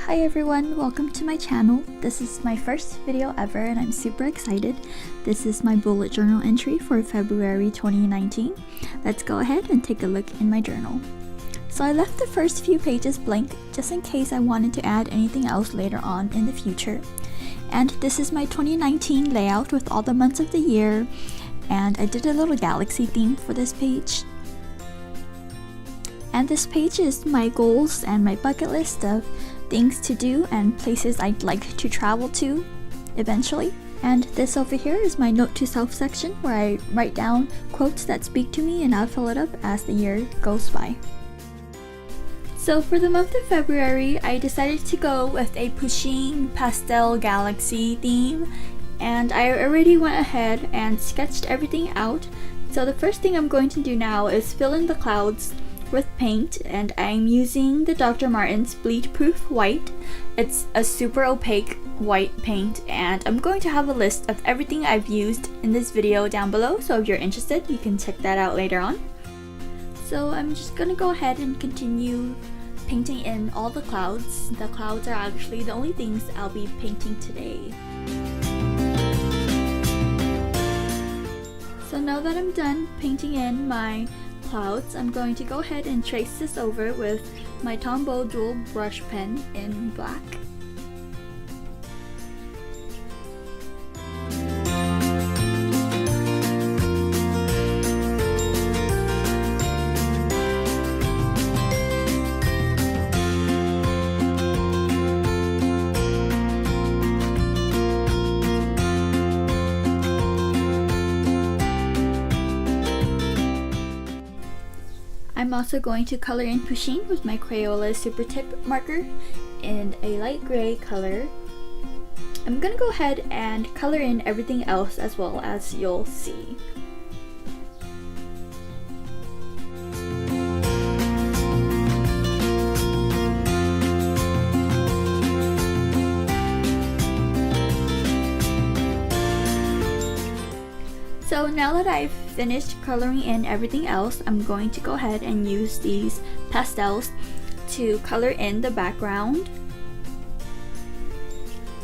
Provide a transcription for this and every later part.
Hi everyone, welcome to my channel. This is my first video ever and I'm super excited. This is my bullet journal entry for February 2019. Let's go ahead and take a look in my journal. So I left the first few pages blank just in case I wanted to add anything else later on in the future. And this is my 2019 layout with all the months of the year, and I did a little galaxy theme for this page. And this page is my goals and my bucket list of things to do and places I'd like to travel to eventually. And this over here is my note to self section where I write down quotes that speak to me and I'll fill it up as the year goes by. So for the month of February, I decided to go with a Pusheen pastel galaxy theme, and I already went ahead and sketched everything out. So the first thing I'm going to do now is fill in the clouds with paint, and I'm using the Dr. Martens bleed proof white. It's a super opaque white paint, and I'm going to have a list of everything I've used in this video down below, so if you're interested you can check that out later on. So I'm just gonna go ahead and continue painting in all the clouds. The clouds are actually the only things I'll be painting today. So now that I'm done painting in my clouds, I'm going to go ahead and trace this over with my Tombow dual brush pen in black. I'm also going to color in Pusheen with my Crayola Super Tip marker in a light gray color. I'm gonna go ahead and color in everything else as well, as you'll see. So now that I've finished coloring in everything else, I'm going to go ahead and use these pastels to color in the background.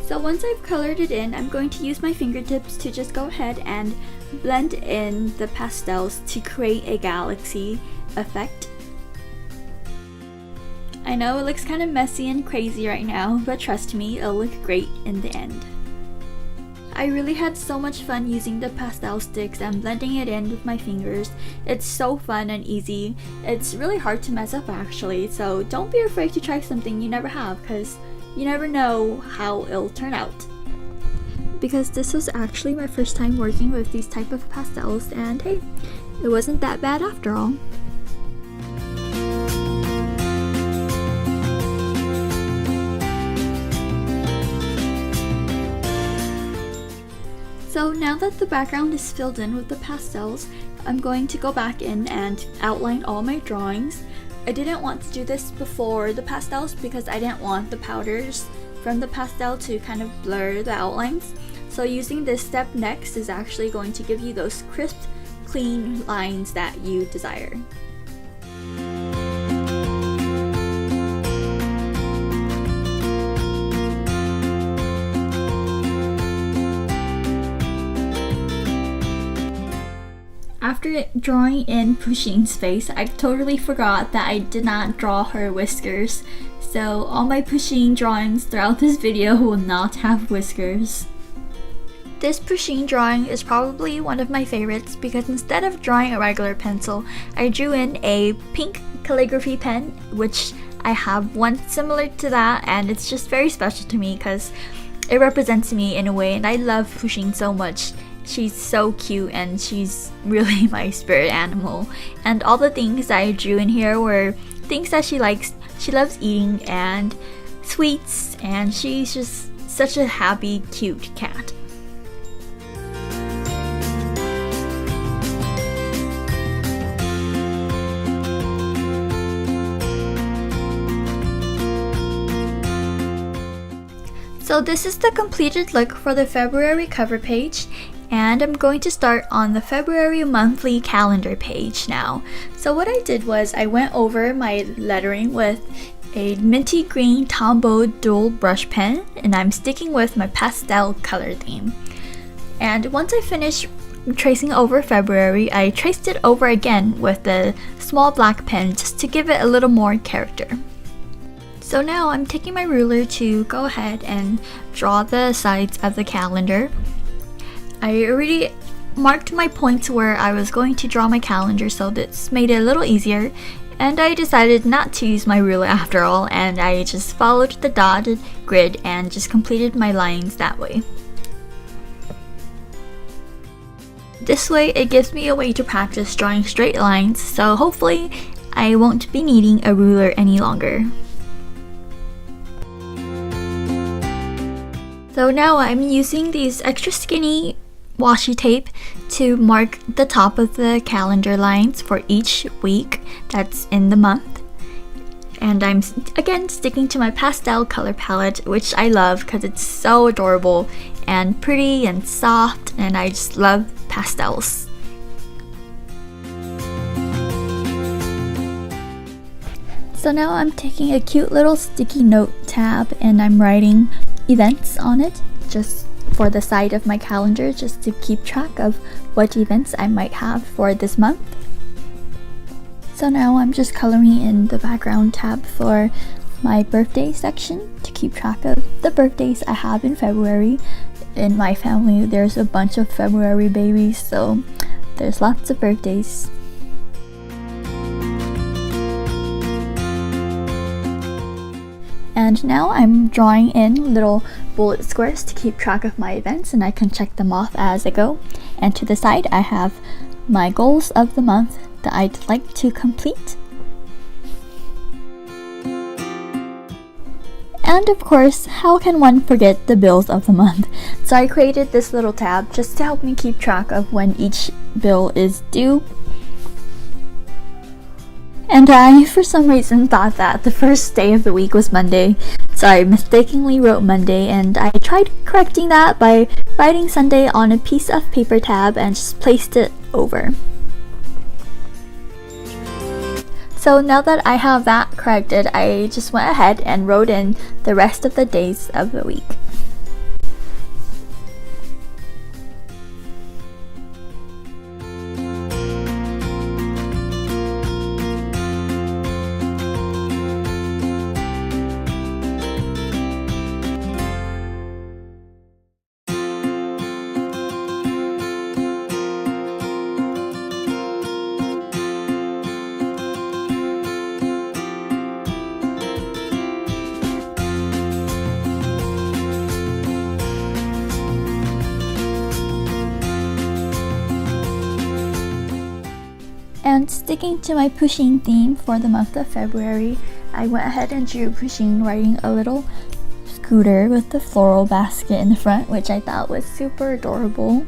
So once I've colored it in, I'm going to use my fingertips to just go ahead and blend in the pastels to create a galaxy effect. I know it looks kind of messy and crazy right now, but trust me, it'll look great in the end. I really had so much fun using the pastel sticks and blending it in with my fingers. It's so fun and easy. It's really hard to mess up actually, so don't be afraid to try something you never have, because you never know how it'll turn out. Because this was actually my first time working with these type of pastels, and hey, it wasn't that bad after all. So now that the background is filled in with the pastels, I'm going to go back in and outline all my drawings. I didn't want to do this before the pastels because I didn't want the powders from the pastel to kind of blur the outlines. So using this step next is actually going to give you those crisp, clean lines that you desire. After drawing in Pusheen's face, I totally forgot that I did not draw her whiskers. So all my Pusheen drawings throughout this video will not have whiskers. This Pusheen drawing is probably one of my favorites because instead of drawing a regular pencil, I drew in a pink calligraphy pen, which I have one similar to that, and it's just very special to me because it represents me in a way, and I love Pusheen so much. She's so cute and she's really my spirit animal. And all the things that I drew in here were things that she likes. She loves eating and sweets, and she's just such a happy, cute cat. So this is the completed look for the February cover page, and I'm going to start on the February monthly calendar page now. So what I did was I went over my lettering with a minty green Tombow dual brush pen, and I'm sticking with my pastel color theme. And once I finish tracing over February, I traced it over again with the small black pen just to give it a little more character. So now I'm taking my ruler to go ahead and draw the sides of the calendar. I already marked my points where I was going to draw my calendar, so this made it a little easier, and I decided not to use my ruler after all, and I just followed the dotted grid and just completed my lines that way. This way it gives me a way to practice drawing straight lines, so hopefully I won't be needing a ruler any longer. So now I'm using these extra skinny washi tape to mark the top of the calendar lines for each week that's in the month. And I'm again sticking to my pastel color palette, which I love because it's so adorable and pretty and soft, and I just love pastels. So now I'm taking a cute little sticky note tab and I'm writing events on it, just for the side of my calendar, just to keep track of what events I might have for this month. So now I'm just coloring in the background tab for my birthday section to keep track of the birthdays I have in February. In my family, there's a bunch of February babies, so there's lots of birthdays. And now I'm drawing in little bullet squares to keep track of my events, and I can check them off as I go. And to the side I have my goals of the month that I'd like to complete. And of course, how can one forget the bills of the month? So I created this little tab just to help me keep track of when each bill is due. And I, for some reason, thought that the first day of the week was Monday, so I mistakenly wrote Monday, and I tried correcting that by writing Sunday on a piece of paper tab and just placed it over. So now that I have that corrected, I just went ahead and wrote in the rest of the days of the week. And sticking to my pushing theme for the month of February, I went ahead and drew pushing, writing a little scooter with the floral basket in the front, which I thought was super adorable.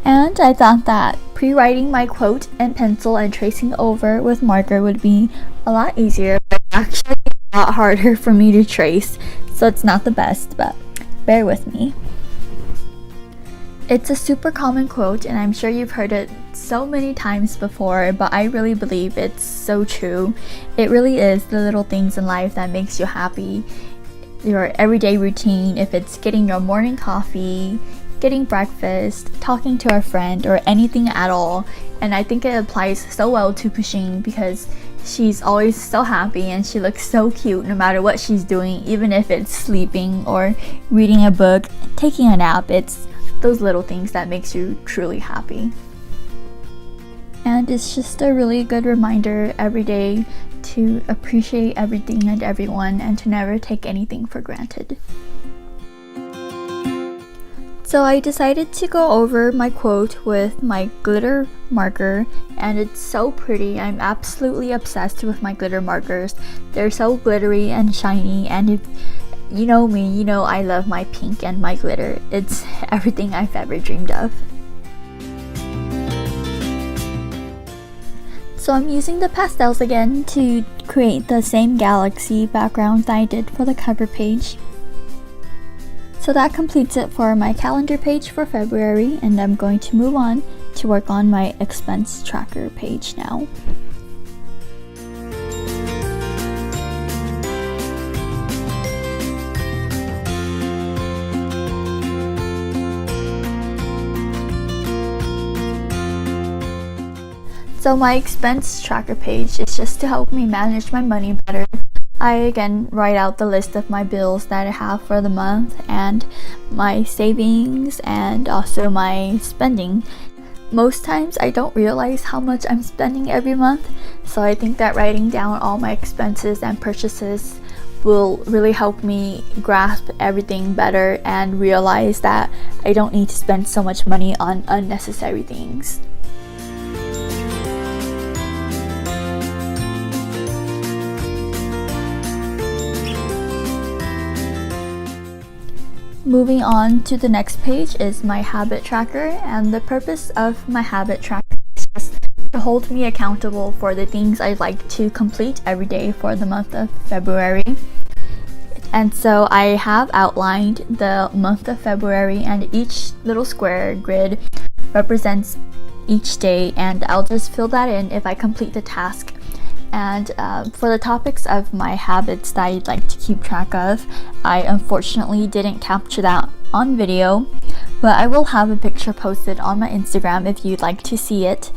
And I thought that pre-writing my quote in pencil and tracing over with marker would be a lot easier, but actually a lot harder for me to trace, so it's not the best, but bear with me. It's a super common quote, and I'm sure you've heard it so many times before, but I really believe it's so true. It really is the little things in life that makes you happy. Your everyday routine, if it's getting your morning coffee, getting breakfast, talking to a friend, or anything at all. And I think it applies so well to Pushing because she's always so happy and she looks so cute no matter what she's doing, even if it's sleeping or reading a book, taking a nap. It's those little things that makes you truly happy. And it's just a really good reminder every day to appreciate everything and everyone and to never take anything for granted. So I decided to go over my quote with my glitter marker and it's so pretty. I'm absolutely obsessed with my glitter markers. They're so glittery and shiny, and if you know me, you know I love my pink and my glitter. It's everything I've ever dreamed of. So I'm using the pastels again to create the same galaxy background that I did for the cover page. So that completes it for my calendar page for February, and I'm going to move on to work on my expense tracker page now. So my expense tracker page is just to help me manage my money better. I again write out the list of my bills that I have for the month and my savings and also my spending. Most times I don't realize how much I'm spending every month, so I think that writing down all my expenses and purchases will really help me grasp everything better and realize that I don't need to spend so much money on unnecessary things. Moving on to the next page is my habit tracker, and the purpose of my habit tracker is just to hold me accountable for the things I'd like to complete every day for the month of February. And so I have outlined the month of February, and each little square grid represents each day, and I'll just fill that in if I complete the task. And for the topics of my habits that I'd like to keep track of, I unfortunately didn't capture that on video, but I will have a picture posted on my Instagram if you'd like to see it.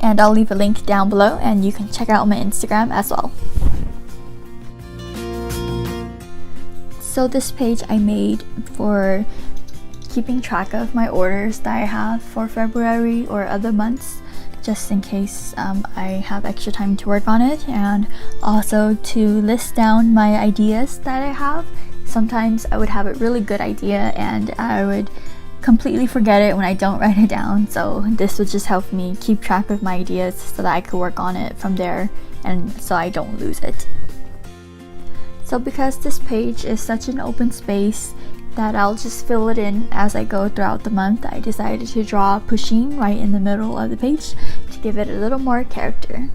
And I'll leave a link down below, and you can check out my Instagram as well. So this page I made for keeping track of my orders that I have for February or other months, just in case I have extra time to work on it, and also to list down my ideas that I have. Sometimes I would have a really good idea and I would completely forget it when I don't write it down, so this would just help me keep track of my ideas so that I could work on it from there and so I don't lose it. So because this page is such an open space that I'll just fill it in as I go throughout the month, I decided to draw Pusheen right in the middle of the page to give it a little more character.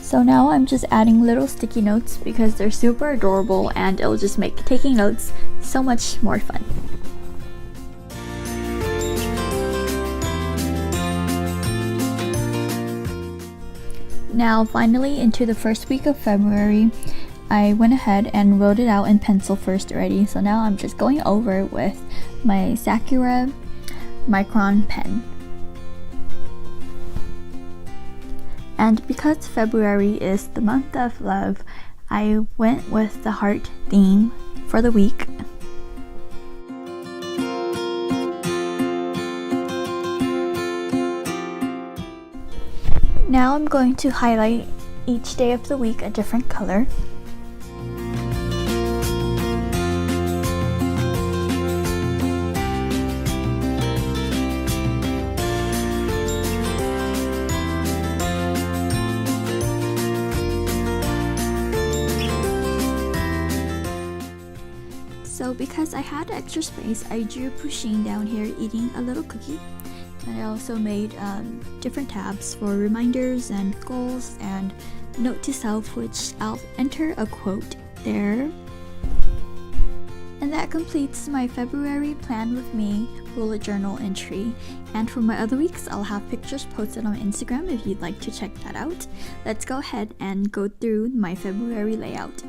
So now I'm just adding little sticky notes because they're super adorable and it'll just make taking notes so much more fun. Now finally, into the first week of February, I went ahead and wrote it out in pencil first already, so now I'm just going over with my Sakura Micron Pen. And because February is the month of love, I went with the heart theme for the week. Now I'm going to highlight each day of the week a different color. So because I had extra space, I drew Pusheen down here eating a little cookie. And I also made different tabs for reminders and goals and note to self, which I'll enter a quote there. And that completes my February Plan With Me bullet journal entry. And for my other weeks, I'll have pictures posted on Instagram if you'd like to check that out. Let's go ahead and go through my February layout.